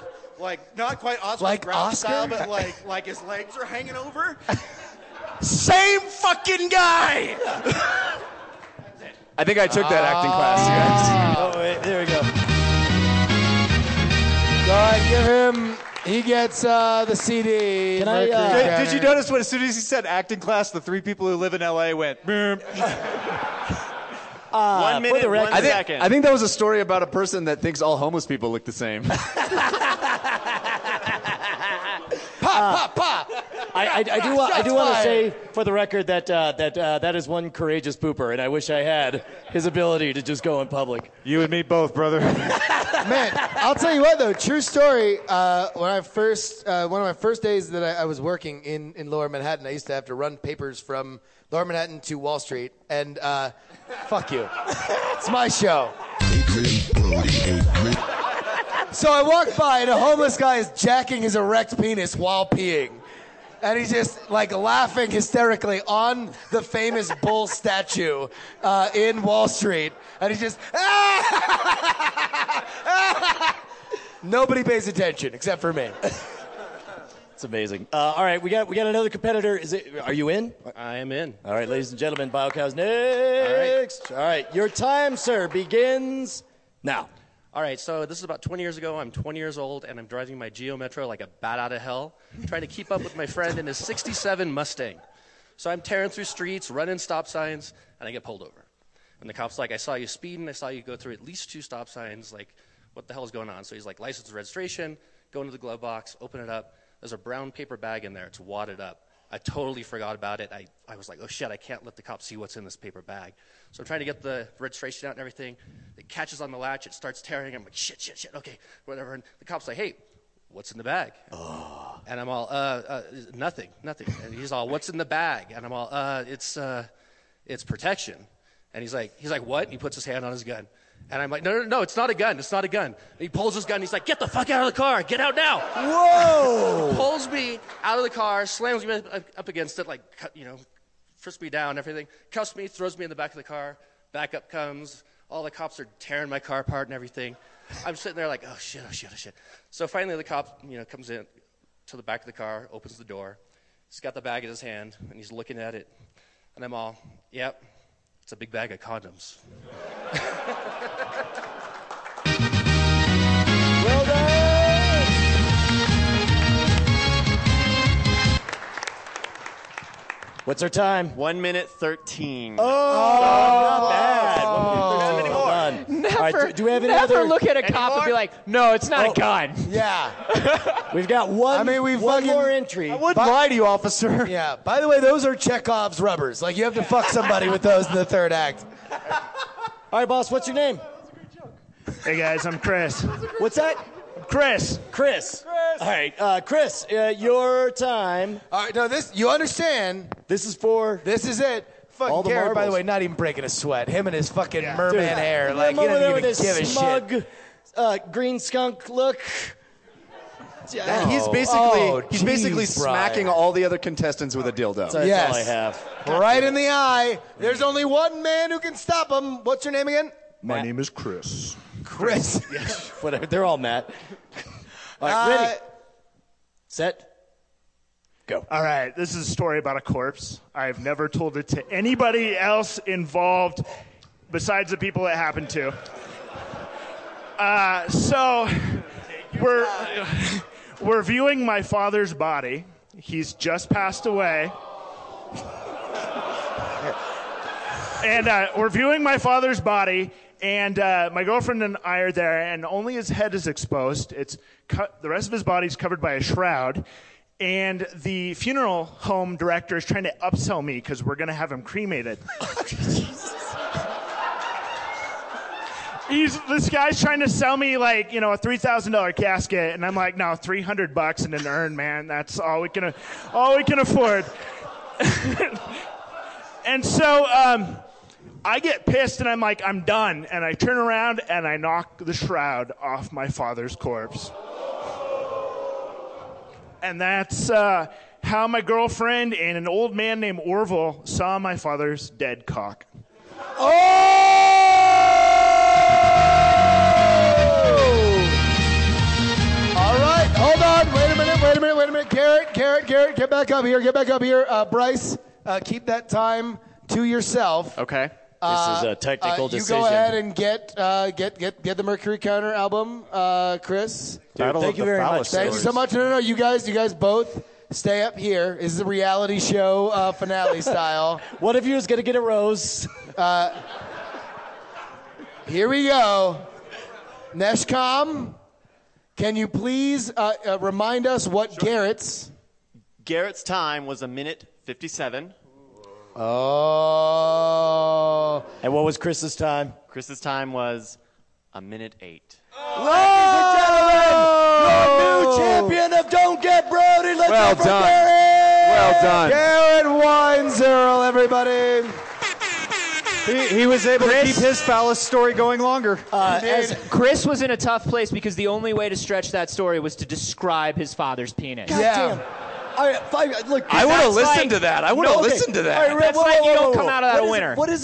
not quite Oscar Brown style, but like his legs are hanging over. Same fucking guy. I think I took that acting class, you guys. Oh, wait, there we go. Go ahead, give him. He gets the CD. Did you notice when as soon as he said acting class, the three people who live in L.A. went, "Boom." 1 minute, 1 second. I think that was a story about a person that thinks all homeless people look the same. I do want to say, for the record, that is one courageous pooper, and I wish I had his ability to just go in public. You and me both, brother. Man, I'll tell you what, though, true story. When I first, one of my first days that I was working in Lower Manhattan, I used to have to run papers from Lower Manhattan to Wall Street, and fuck you. It's my show. So I walked by, and a homeless guy is jacking his erect penis while peeing. And he's just, like, laughing hysterically on the famous bull statue in Wall Street. And he's just, nobody pays attention except for me. It's amazing. All right, we got another competitor. Are you in? I am in. All right, ladies and gentlemen, BioCow's next. All right, your time, sir, begins now. All right, so this is about 20 years ago. I'm 20 years old, and I'm driving my Geo Metro like a bat out of hell, trying to keep up with my friend in his 67 Mustang. So I'm tearing through streets, running stop signs, and I get pulled over. And the cop's like, "I saw you speeding. I saw you go through at least 2 stop signs. Like, what the hell is going on?" So he's like, "License and registration." Go into the glove box, open it up. There's a brown paper bag in there. It's wadded up. I totally forgot about it. I was like, oh, shit, I can't let the cops see what's in this paper bag. So I'm trying to get the registration out and everything. It catches on the latch. It starts tearing. I'm like, shit, okay, whatever. And the cop's like, "Hey, what's in the bag?" Oh. And I'm all, nothing. And he's all, "What's in the bag?" And I'm all, it's protection. And he's like, "What?" And he puts his hand on his gun. And I'm like, no, it's not a gun. It's not a gun. And he pulls his gun. He's like, "Get the fuck out of the car. Get out now." Whoa! Pulls me out of the car, slams me up against it, like, frisks me down, everything. Cuffs me, throws me in the back of the car. Backup comes. All the cops are tearing my car apart and everything. I'm sitting there like, oh, shit. So finally the cop, comes in to the back of the car, opens the door. He's got the bag in his hand, and he's looking at it. And I'm all, yep, it's a big bag of condoms. Well done! What's our time? 1 minute 13. Oh, not bad. Not anymore. right, do we have any never other? look at a cop and be like, no, it's not a gun. Yeah. We've got one. One more entry. I wouldn't lie to you, officer. Yeah. By the way, those are Chekhov's rubbers. Like, you have to fuck somebody with those in the third act. All right, boss, what's your name? Hey, guys, I'm Chris. What's that? Chris. All right, Chris, your time. All right, no, you understand. This is it. Fucking all the Garrett, by the marbles. way, not even breaking a sweat. Him and his fucking merman hair. Like, he over doesn't there even with his give a smug, shit. green skunk look. He's basically smacking all the other contestants with a dildo. That's all I have. Right in the eye. There's only one man who can stop him. What's your name again? My name is Chris. Chris. Whatever. They're all Matt. All right, ready. Set. Go. All right, this is a story about a corpse. I've never told it to anybody else involved besides the people it happened to. So we're viewing my father's body. He's just passed away. And we're viewing my father's body, and my girlfriend and I are there, and only his head is exposed. The rest of his body's covered by a shroud. And the funeral home director is trying to upsell me because we're going to have him cremated. This guy's trying to sell me, like, you know, a $3,000 casket, and I'm like, no, $300 in an urn, man. That's all we can afford. And so I get pissed, and I'm like, I'm done. And I turn around and I knock the shroud off my father's corpse. And that's how my girlfriend and an old man named Orville saw my father's dead cock. Oh! All right, hold on. Wait a minute. Garrett, get back up here. Bryce, keep that time to yourself. Okay. This is a technical decision. You go ahead and get the Mercury Counter album, Chris. Dude, thank you very much. Thank you so much. No, you guys both stay up here. This is a reality show finale style. One of you is going to get a rose. Here we go. Neshcom, can you please remind us what Garrett's time was 1:57. Oh. And what was Chris's time? Chris's time was 1:08. Ladies and gentlemen, your new champion of Don't Get Brody. Let's Well go for done. Garrett. Well done. Garrett Weinzierl, everybody. He was able to keep his phallus story going longer. Chris was in a tough place because the only way to stretch that story was to describe his father's penis. God damn. Look, I would have listened to that. I would have listened to that. All right, That's like you don't come out of that a winner. What is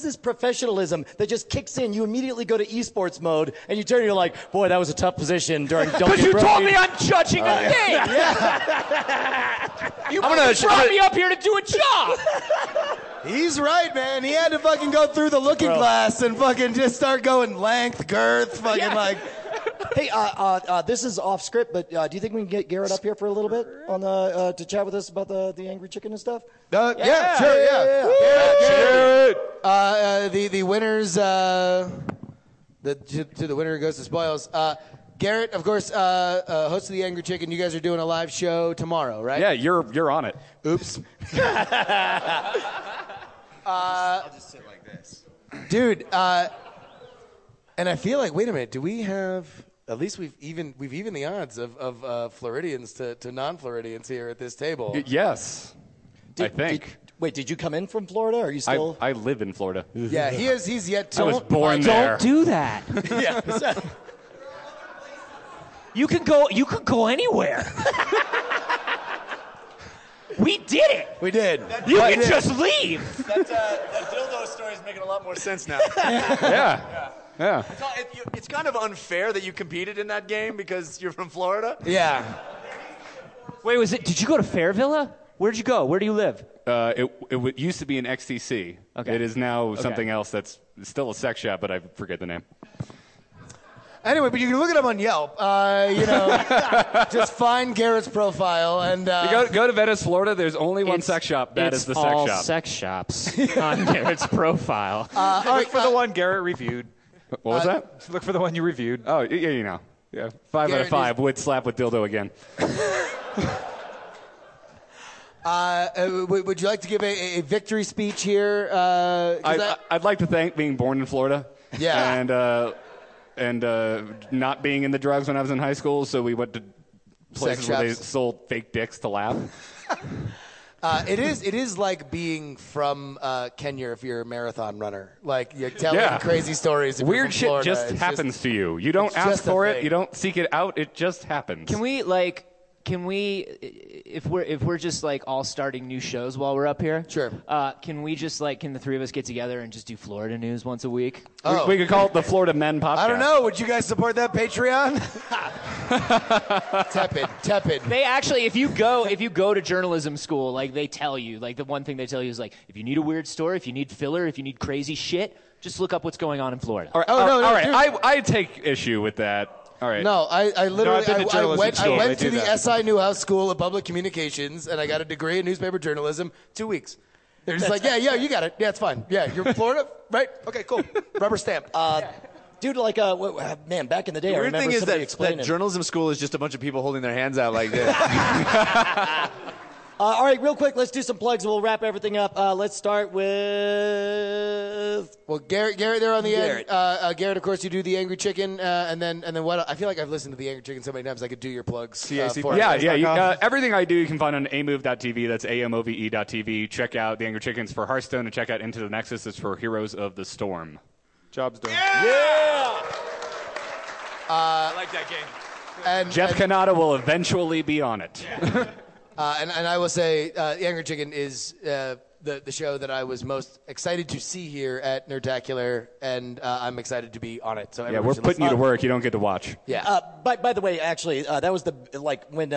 this professionalism that just kicks in? You immediately go to esports mode and you turn and you're like, boy, that was a tough position during Don't Because Get you Brody. told me I'm judging a game. You brought me up here to do a job. He's right, man. He had to fucking go through the looking glass and fucking just start going length, girth, fucking like. Hey, this is off script, but do you think we can get Garrett up here for a little bit on to chat with us about the angry chicken and stuff? Yeah, sure. The winners, to the winner goes to spoils. Garrett, of course, host of the Angry Chicken. You guys are doing a live show tomorrow, right? Yeah, you're on it. Oops. I'll just sit like this. Dude, and I feel like, wait a minute, do we have, at least we've even the odds of Floridians to non-Floridians here at this table. Yes, I think. Did you come in from Florida? Or are you still? I live in Florida. Yeah, he's yet to. I was born there. Don't do that. Yeah. You could go anywhere. We did it. We did. You can just leave. That dildo story is making a lot more sense now. Yeah. It's kind of unfair that you competed in that game because you're from Florida. Yeah. Wait, did you go to Fairvilla? Where'd you go? Where do you live? It used to be an XTC. Okay. It is now something else that's still a sex shop, but I forget the name. Anyway, but you can look it up on Yelp. Just find Garrett's profile and You go to Venice, Florida. There's only one sex shop. That is the sex shop. Sex shops on Garrett's profile. Look for the one Garrett reviewed. What was that? Look for the one you reviewed. Oh, yeah, you know. Yeah, 5 out of 5 would slap with dildo again. Would you like to give a victory speech here? I'd like to thank being born in Florida. Yeah. And not being in the drugs when I was in high school, so we went to places where they sold fake dicks to laugh. It is like being from Kenya if you're a marathon runner. Like you're telling crazy stories. If Weird you're from shit Florida. just happens to you. You don't ask for it. You don't seek it out. It just happens. Can we if we're just like all starting new shows while we're up here? Sure. Can the three of us get together and just do Florida news once a week? We could call it the Florida Men Podcast. I don't know. Would you guys support that Patreon? Tepid. They actually, if you go to journalism school, like they tell you, like the one thing they tell you is like, if you need a weird story, if you need filler, if you need crazy shit, just look up what's going on in Florida. All right. I take issue with that. All right. No, I literally I went to the that. SI Newhouse School of Public Communications, and I got a degree in newspaper journalism. 2 weeks. They're just like, yeah, you got it. Yeah, it's fine. Yeah, you're from Florida, right? Okay, cool. Rubber stamp. Dude, like, man, back in the day, The I weird remember thing is somebody that explaining. journalism school is just a bunch of people holding their hands out like this. All right, real quick, let's do some plugs and we'll wrap everything up. Let's start with... Well, Garrett there on the end. Garrett, of course, you do the Angry Chicken, and then what? I feel like I've listened to the Angry Chicken so many times I could do your plugs. Everything I do you can find on amove.tv. That's amove.tv. Check out the Angry Chickens for Hearthstone and check out Into the Nexus. It's for Heroes of the Storm. Job's done. Yeah! I like that game. And Jeff Cannata will eventually be on it. And I will say, the Angry Chicken is the show that I was most excited to see here at Nerdtacular, and I'm excited to be on it. So we're putting you to work. You don't get to watch. Yeah. By the way, actually, that was when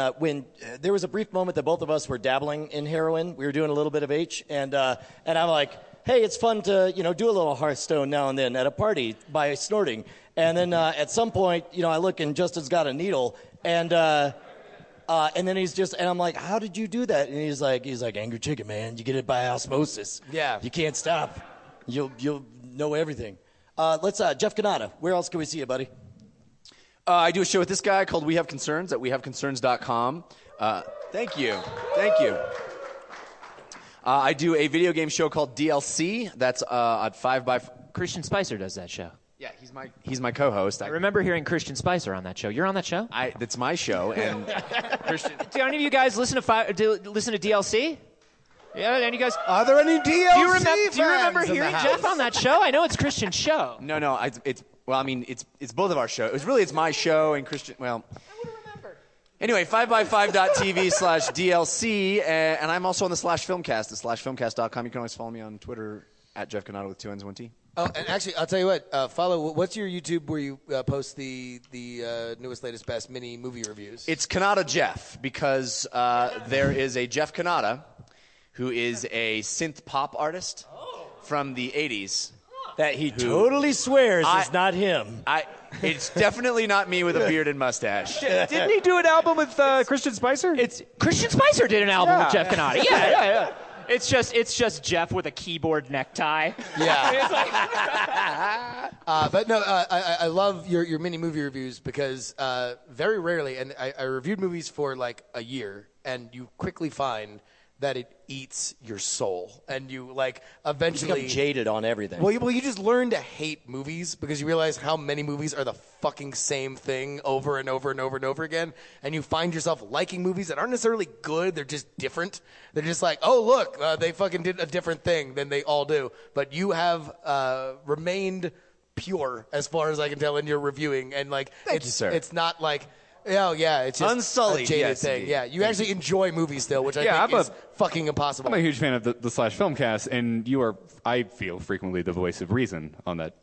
there was a brief moment that both of us were dabbling in heroin. We were doing a little bit of H, and I'm like, hey, it's fun to do a little Hearthstone now and then at a party by snorting. And then at some point, I look and Justin's got a needle, and then and I'm like, how did you do that? And he's like, Angry Chicken, man. You get it by osmosis. Yeah. You can't stop. You'll know everything. Let's Jeff Cannata. Where else can we see you, buddy? I do a show with this guy called We Have Concerns at wehaveconcerns.com. Thank you. I do a video game show called DLC. That's at 5x5. Christian Spicer does that show. Yeah, he's my co-host. I remember hearing Christian Spicer on that show. You're on that show? That's my show. And Christian. Do any of you guys listen to DLC? Yeah, any guys? Are there any DLC Do you remember hearing Jeff on that show? I know it's Christian's show. No. It's both of our shows. It's my show and Christian. Well. Anyway, 5x5.tv/DLC, and I'm also on the /Filmcast at /Filmcast.com. You can always follow me on Twitter at Jeff Cannata with 2 N's 1 T. Oh, and actually, I'll tell you what. Follow. What's your YouTube where you post the newest, latest, best mini movie reviews? It's Cannata Jeff because there is a Jeff Cannata who is a synth pop artist from the 80s. That he totally swears is not him. It's definitely not me with a beard and mustache. Didn't he do an album with Christian Spicer? Christian Spicer did an album with Jeff Cannata. Yeah. It's just Jeff with a keyboard necktie. Yeah. But no, I love your mini movie reviews because very rarely, and I reviewed movies for like a year, and you quickly find that it eats your soul, and you eventually become jaded on everything. Well, you just learn to hate movies because you realize how many movies are the fucking same thing over and over and over and over again, and you find yourself liking movies that aren't necessarily good. They're just different. They're just like, oh look, they fucking did a different thing than they all do. But you have remained pure as far as I can tell in your reviewing, and Thank you, sir. It's not like. Oh, yeah, it's just unsullied, a jaded yes, thing. indeed. Yeah, you actually enjoy movies still, which I think is fucking impossible. I'm a huge fan of the /Filmcast, and you are, I feel, frequently the voice of reason on that.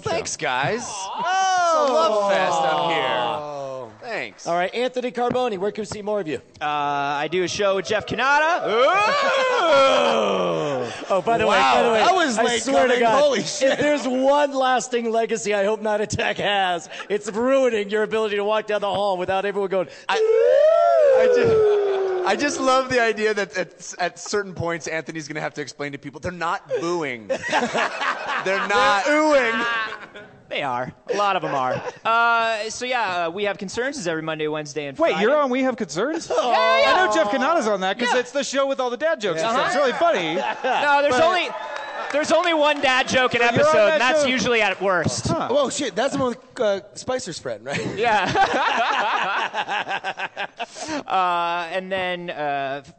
Thanks, guys. It's a love fest up here. Thanks. All right, Anthony Carboni, where can we see more of you? I do a show with Jeff Cannata. By the way, that was I late swear to coming. God, Holy shit. if there's one lasting legacy I hope Night Attack has, it's ruining your ability to walk down the hall without everyone going, I just love the idea that at certain points Anthony's going to have to explain to people they're not booing. They're not oohing. They are. A lot of them are. We have concerns every Monday, Wednesday, and Friday. Wait, you're on We Have Concerns? Yeah. I know Jeff Cannata's on that because it's the show with all the dad jokes. Uh-huh. It's really funny. No, there's only one dad joke an episode, and that's usually at worst. Huh. Whoa, shit. That's the one with Spicer's friend, right? Yeah. And then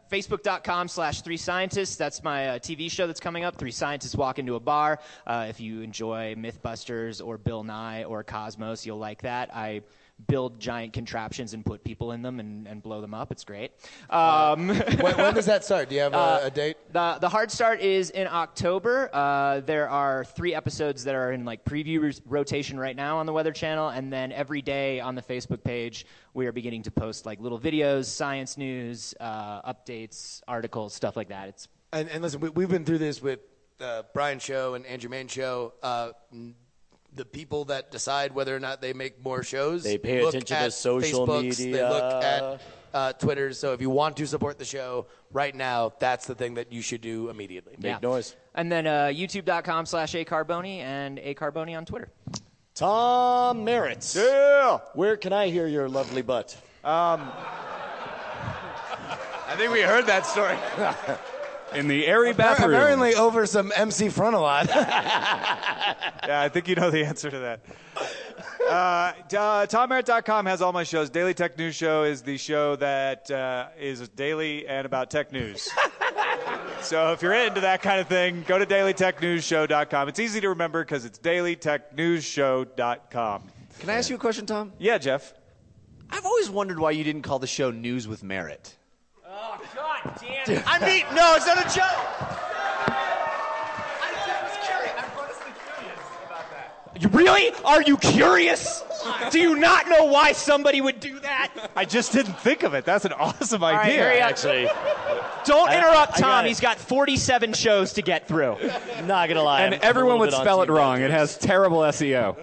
Facebook.com/3Scientists. That's my TV show that's coming up. 3 scientists walk into a bar. If you enjoy Mythbusters or Bill Nye or Cosmos, you'll like that. I build giant contraptions and put people in them and blow them up. It's great. When does that start? Do you have a date? The hard start is in October. There are 3 episodes that are in preview rotation right now on the Weather Channel, and then every day on the Facebook page we are beginning to post little videos, science news, updates, articles, stuff like that. And listen, we've been through this with Brian's show and Andrew Main's show. The people that decide whether or not they make more shows, they pay attention to social Facebooks, media. They look at Twitter. So if you want to support the show right now, that's the thing that you should do immediately. Make noise. And then YouTube.com/acarboni and acarboni on Twitter. Tom Merritt. Yeah. Where can I hear your lovely butt? I think we heard that story. In the airy bathroom. Apparently over some MC Frontalot. Yeah, I think you know the answer to that. TomMerritt.com has all my shows. Daily Tech News Show is the show that is daily and about tech news. So if you're into that kind of thing, go to dailytechnewsshow.com. It's easy to remember because it's dailytechnewsshow.com. Can I ask you a question, Tom? Yeah, Jeff. I've always wondered why you didn't call the show News with Merritt. Oh, God damn it. I mean, no, it's not a joke. I just was curious. I'm honestly curious about that. You really? Are you curious? Do you not know why somebody would do that? I just didn't think of it. That's an awesome idea. All right, hurry up. Actually, don't interrupt Tom. He's got 47 shows to get through. Not gonna lie. And everyone would spell it wrong. It has terrible SEO.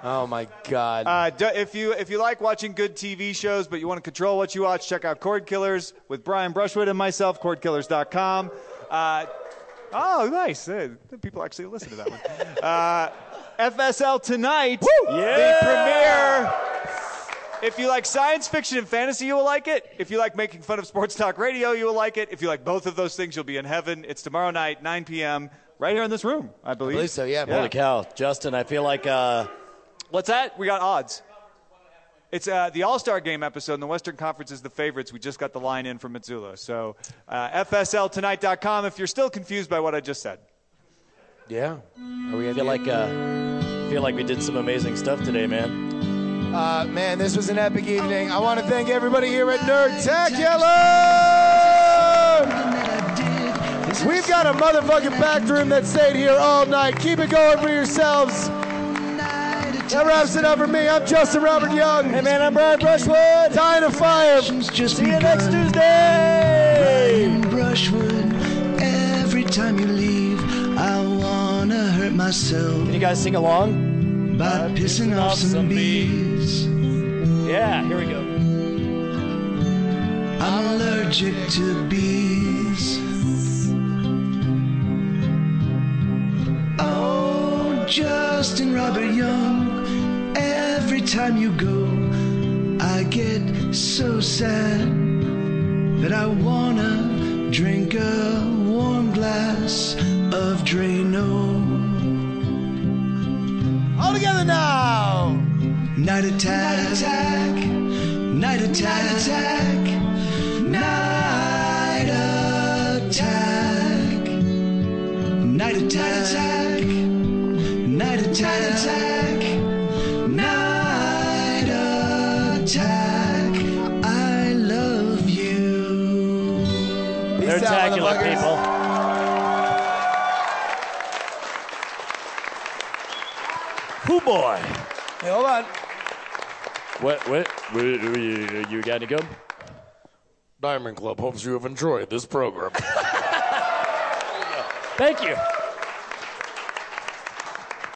Oh my God! If you like watching good TV shows, but you want to control what you watch, check out Cord Killers with Brian Brushwood and myself. CordKillers.com. Oh, nice! People actually listen to that one. FSL Tonight, the premiere. If you like science fiction and fantasy, you will like it. If you like making fun of sports talk radio, you will like it. If you like both of those things, you'll be in heaven. It's tomorrow night, 9 p.m., right here in this room, I believe. I believe so, yeah. Holy cow, Justin! I feel like. What's that? We got odds. It's the All-Star Game episode, and the Western Conference is the favorites. We just got the line in from Missoula. So FSLTonight.com if you're still confused by what I just said. Yeah. I feel like we did some amazing stuff today, man. Man, this was an epic evening. I want to thank everybody here at Nerdtacular! We've got a motherfucking packed room that stayed here all night. Keep it going for yourselves. That wraps it up for me. I'm Justin Robert Young. Hey, man, I'm Brian Brushwood. Dying of fire. See you next Tuesday. Brian Brushwood, every time you leave, I wanna hurt myself. Can you guys sing along? By pissing off some bees. Yeah, here we go. I'm allergic to bees. Oh, Justin Robert Young, every time you go, I get so sad that I wanna drink a warm glass of Drano. All together now. Night attack, night attack, night attack, night attack, night attack, night attack, night attack. I love you. Nerdtacular, people. Hoo boy. Hey, hold on. What, you got to go? Diamond Club hopes you have enjoyed this program. Thank you.